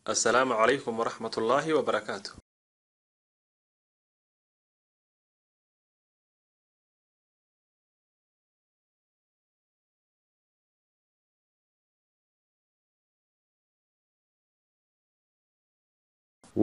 السلام عليكم ورحمة الله وبركاته.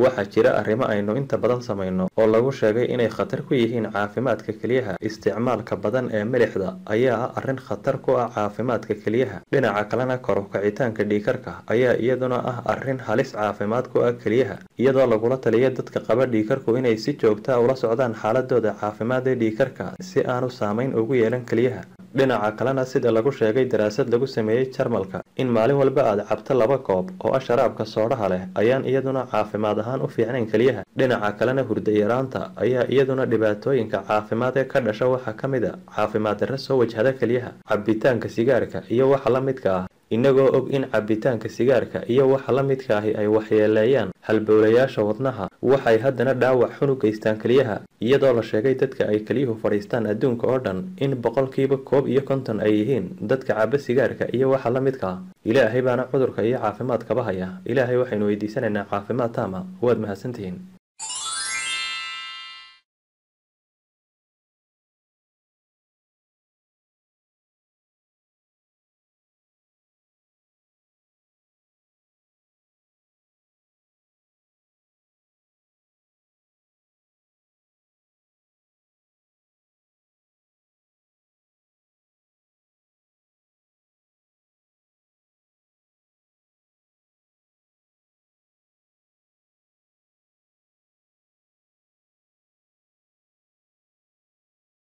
waxaa jira arrimo aynu inta badan samayno oo lagu sheegay inay khatar ku yihiin caafimaadka kelyaha. Isticmaalka badan ee milixda ayaa ah arrin khatar ku ah caafimaadka kelyaha. Dhinaca kalena, kor u kacitaanka dhiigkarka ayaa iyaduna ah arrin halis caafimaad ku ah kelyaha, iyadoo lagula taliyo dadka qaba dhiigkarku inay si joogto ah ula socdaan xaaladooda caafimaad ee dhiigkarka si aanu saameyn ugu yeelan kelyaha. dhinaca kalena, sida lagu sheegay daraasad lagu sameeyay Jarmalka, in maalin walba aad cabto 2 koob oo ah sharaabka soodhaha leh ayaan iyaduna caafimaad ahaan u fiicnayn kelyaha. dhinaca kalena, hurdo yaraanta ayaa iyaduna dhibaatooyinka caafimaad ee ka dhasha waxaa ka mid ah caafimaad darro soo wajahda kelyaha. Cabitaanka sigaarka iyo waxa la midka ah. Inagoo og in cabitaanka sigaarka iyo waxa la midka ahi ay waxyeeleeyaan halbowlayaasha wadnaha, waxay haddana dhaawac xun u geystaan kelyaha, iyadoo la sheegay dadka ay kelyuhu fadhiistaan adduunka oo dhan in 51% ay yihiin dadka caba sigaarka iyo waxa la midka ah. Ilaahay baana cudurka iyo caafimaadkaba haya. Ilaahay waxaynu weydiisanaynaa caafimaad taama. waad mahadsantihiin.